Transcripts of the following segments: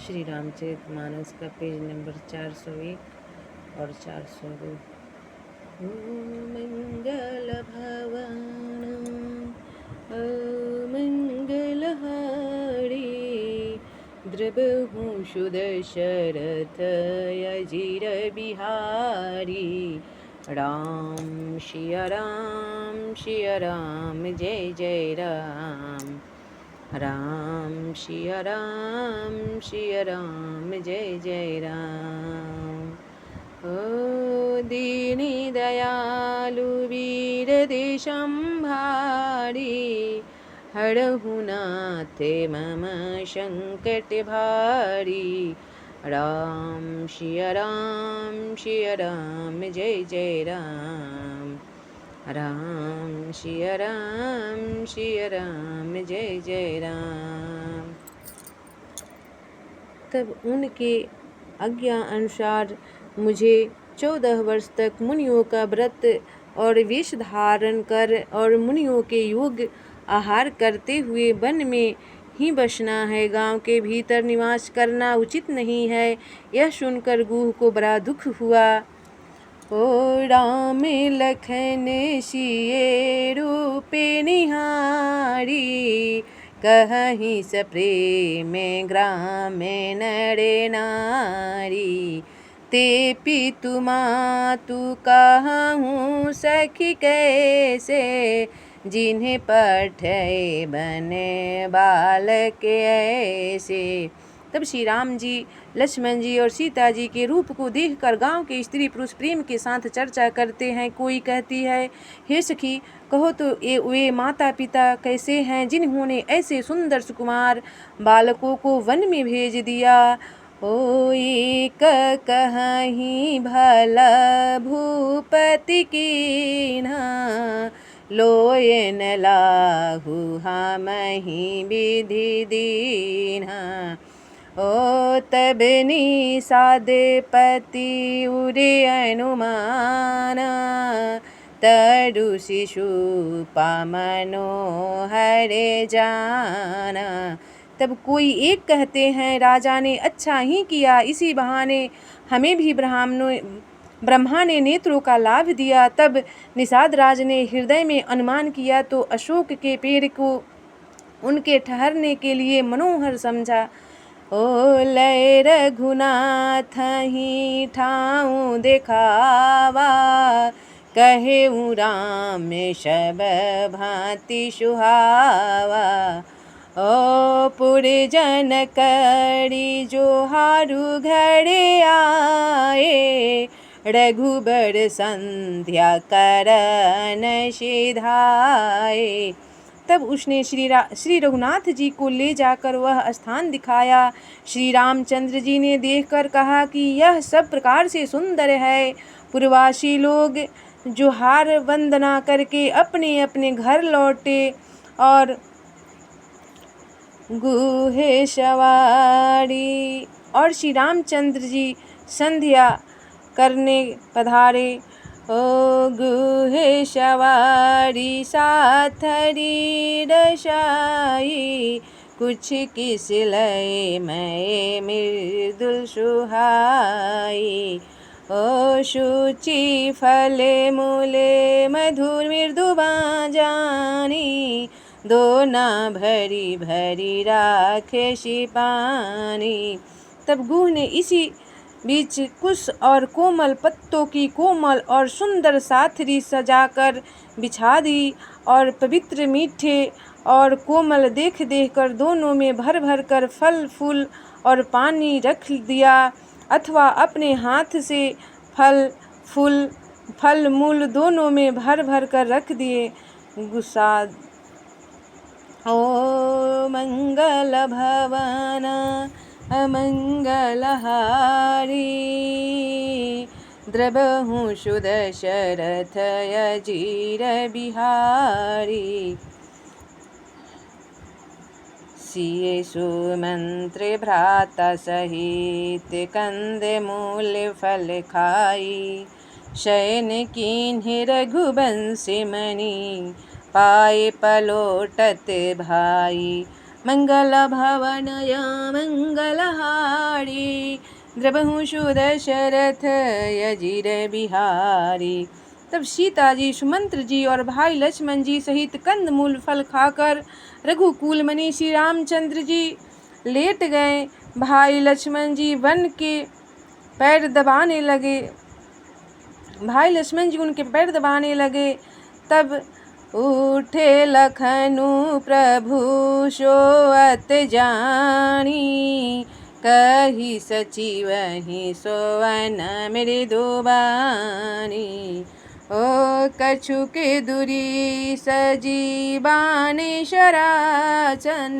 श्री रामचरितमानस का page number 401 और 402। मंगल भवन मंगलहारी द्रबहु सुदशरथ अजिर बिहारी। राम सिया राम जय जय राम। राम सिया राम जय जय राम। ओ दीनी दयालु वीर देशंभारी हरहु नाथ मम संकट भारी। राम सिया राम जय जय राम। राम सिया राम जय जय राम। तब उनके आज्ञा अनुसार मुझे 14 वर्ष तक मुनियों का व्रत और वेश धारण कर और मुनियों के योग्य आहार करते हुए वन में ही बसना है। गांव के भीतर निवास करना उचित नहीं है। यह सुनकर गुह को बड़ा दुख हुआ। ओ राम लखन सिए रूपे निहारी कहहि सप्रेम ग्राम नरे नारी। ते पितु मातु कहूँ सखी कैसे जिन्हें पठे बने बालक ऐसे। तब श्री राम जी लक्ष्मण जी और सीता जी के रूप को देखकर गांव के स्त्री पुरुष प्रेम के साथ चर्चा करते हैं। कोई कहती है, हे सखी कहो तो वे माता पिता कैसे हैं जिन्होंने ऐसे सुंदर सुकुमार बालकों को वन में भेज दिया। ओ एक कहीं भला भूपति कीन्हा लोयन लाहु हमहि विधि दीन्हा। ओ तब निषादे पति उरे अनुमान तरु शिशु पामनो हरे जाना। तब कोई एक कहते हैं, राजा ने अच्छा ही किया, इसी बहाने हमें भी ब्रह्मा ने नेत्रों का लाभ दिया। तब निषाद राज ने हृदय में अनुमान किया तो अशोक के पेड़ को उनके ठहरने के लिए मनोहर समझा। ओ लय रघुनाथ ही ठाऊं देखावा कहेऊ राम सब भांति सुहावा। ओ पुरजन करी जो हारु घरे आए रघुबर संध्या करन सिधाए। तब उसने श्री रघुनाथ जी को ले जाकर वह स्थान दिखाया। श्री रामचंद्र जी ने देखकर कहा कि यह सब प्रकार से सुंदर है। पूर्ववासी लोग जोहार वंदना करके अपने अपने घर लौटे और गुहे सवारी और श्री रामचंद्र जी संध्या करने पधारे। ओ गुहे सवारी साथरी रसाई कुछ किस लय मैं मृदुल सुहाई। ओ शुचि फले मूले मधुर मृदु बाजानी दोना भरी भरी राखे पानी। तब गुह ने इसी बीच कुश और कोमल पत्तों की कोमल और सुंदर साथरी सजाकर बिछा दी और पवित्र मीठे और कोमल देख कर दोनों में भर भर कर फल फूल और पानी रख दिया अथवा अपने हाथ से फल मूल दोनों में भर भर कर रख दिए। गुसाद ओ मंगल भवन अमंगलहारी द्रबहु सुदशरथ अजिर बिहारी। सिए सुमंत्र भ्राता सहित कंद मूल फल खाई शयन कीन्हि रघुवंशी मणि पाए पलोटत भाई। मंगल भवनय मंगलहारी बिहारी। द्रबहु सुदशरथ अजीर बिहारी। तब सीता जी, सुमंत्र जी और भाई लक्ष्मण जी सहित कंदमूल फल खाकर रघुकुल मणि श्री रामचंद्र जी लेट गए। भाई लक्ष्मण जी उनके पैर दबाने लगे। तब उठे लखनु प्रभु सोअत जानी, कही सचिवहि सोवन मृदुबानी। ओ कछुके दुरी सजीवाने शराचन,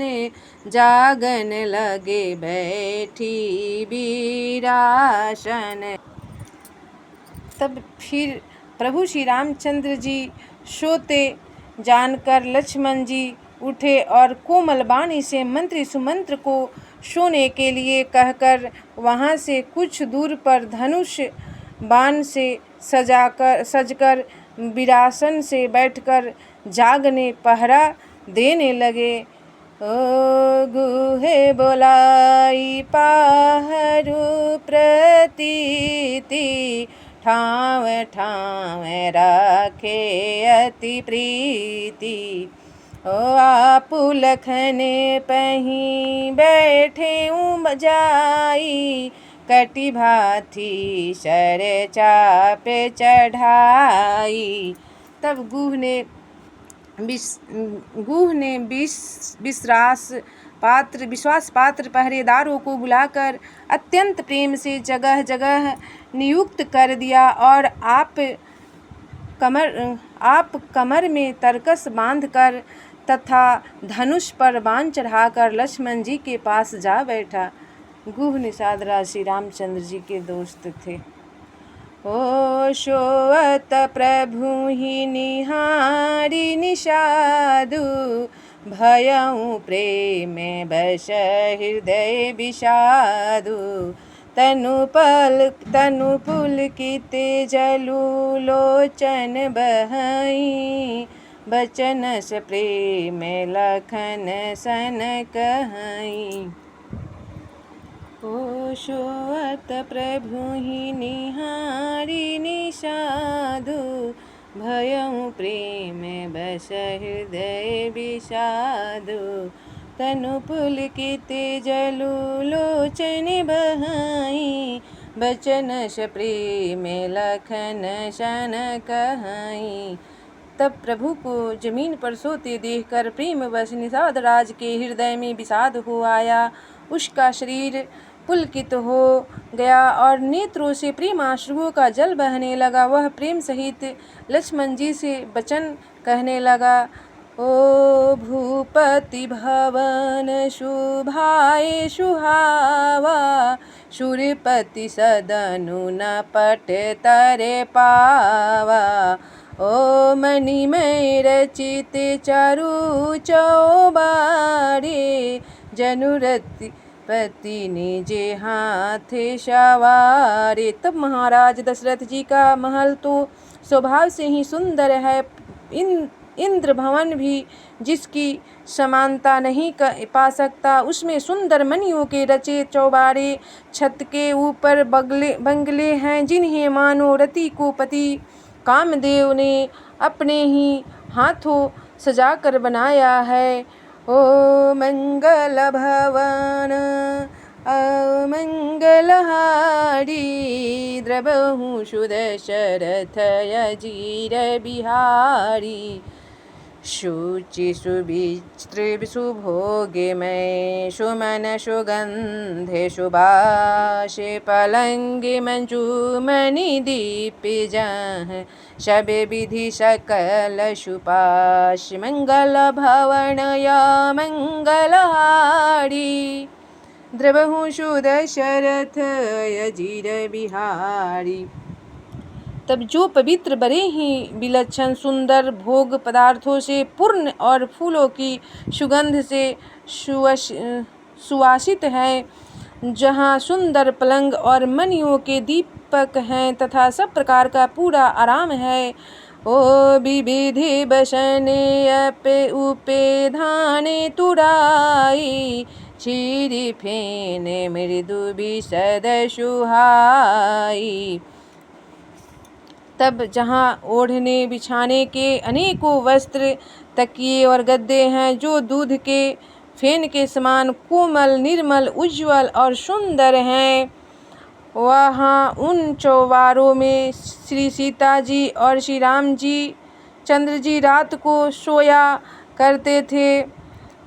जागन लगे बैठी बीरासन। तब फिर प्रभु श्री रामचंद्र जी सोते जानकर लक्ष्मण जी उठे और कोमल वाणी से मंत्री सुमंत्र को सोने के लिए कहकर वहाँ से कुछ दूर पर धनुष बाण से सजकर विरासन से बैठकर जागने पहरा देने लगे। ओ गुहे बोलाई पाहरू प्रतीति, ठाव ठाव राखे अति प्रीति। ओ आपु लखने पहीं बैठे जाई, कटि भाथी सर चाप चढ़ाई। तब गुह ने विश्वास पात्र पहरेदारों को बुलाकर अत्यंत प्रेम से जगह जगह नियुक्त कर दिया और आप कमर में तरकस बांधकर तथा धनुष पर बाण चढ़ाकर लक्ष्मण जी के पास जा बैठा। गुह निषाद राज श्री रामचंद्र जी के दोस्त थे। ओ सोअत प्रभु ही निहारी निषादु, भयउ प्रेम बस हृदय विषादु। तनु पुलकित जलु लोचन बहई, बचनस प्रेम लखन सन कहई। ओ सोअत प्रभु ही निहारी निषादु, भयउ प्रेम बस हृदय विषादु। तनु पुलकित जलु लोचन बहई, बचनस प्रेम लखन सन कहई। तब प्रभु को जमीन पर सोते देखकर प्रेमवश निषाद राज के हृदय में विषाद हो आया। उसका शरीर पुलकित हो गया और नेत्रों से प्रेमाश्रुओं का जल बहने लगा। वह प्रेम सहित लक्ष्मण जी से वचन कहने लगा। ओ भूपति भवन शुभाए सुहावा, सूर्यपति सदनु न पट तरे पावा। ओ मणिमय रचित चारु चौबारे, जनुरति पति निजे हाथ सवारे। तब महाराज दशरथ जी का महल तो स्वभाव से ही सुंदर है, इंद्र भवन भी जिसकी समानता नहीं पा सकता। उसमें सुंदर मणियों के रचे चौबारे, छत के ऊपर बंगले हैं जिन्हें मानो रति को पति कामदेव ने अपने ही हाथों सजाकर बनाया है। ओ मंगल भवन मंगलहारी, द्रबहु सुदशरथ अजीर बिहारी। शुचि सुविचित्र सुभोगमय, सुमन सुगंधे सुबासे, पलंगे मंजूमणि दीप जहाँ, सब विधि सकल सुपाश। मंगल भवन या मंगलहारी, द्रबहु सुदशरथ अजीर बिहारी। तब जो पवित्र बड़े ही विलक्षण सुंदर भोग पदार्थों से पूर्ण और फूलों की सुगंध से सुवासित है, जहाँ सुंदर पलंग और मणियों के दीपक हैं तथा सब प्रकार का पूरा आराम है। ओ विविधि बसने अपे उपे धाने तुराई, चीरी फेन मृदु विशद सुहाई। तब जहाँ ओढ़ने बिछाने के अनेकों वस्त्र, तकिए और गद्दे हैं जो दूध के फेन के समान कोमल, निर्मल, उज्ज्वल और सुंदर हैं, वहाँ उन चौबारों में श्री सीता जी और श्री राम जी चंद्र जी रात को सोया करते थे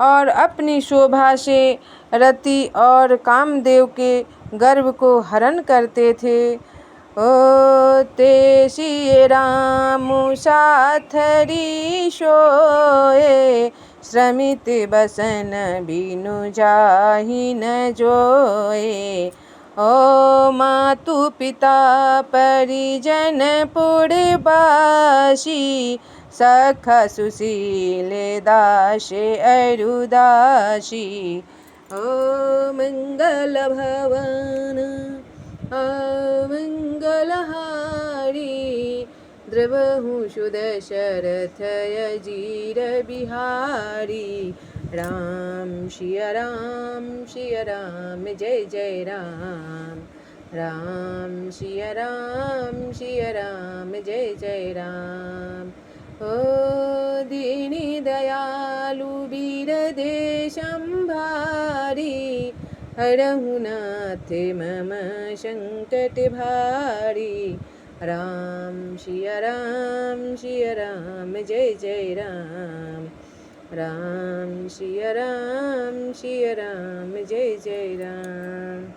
और अपनी शोभा से रति और कामदेव के गर्भ को हरण करते थे। ओ ते सिय राम साथरी सोए, श्रमित बसन बिनु जाहि न जोए। ओ मातु पिता परिजन पुरबासी, सखा सुशील दास अरुदासी। ओ मंगल भवन अमंगलहारी, द्रवहु सुदशरथ अजीर बिहारी। राम सिया राम सिया राम जय जय राम, राम सिया राम सिया राम जय जय राम। ओ दीनी दयालु वीर देशम भारी, हरहु नाथ मम संकट भारी। राम सिया राम जय जय राम, राम सिया राम जय जय राम।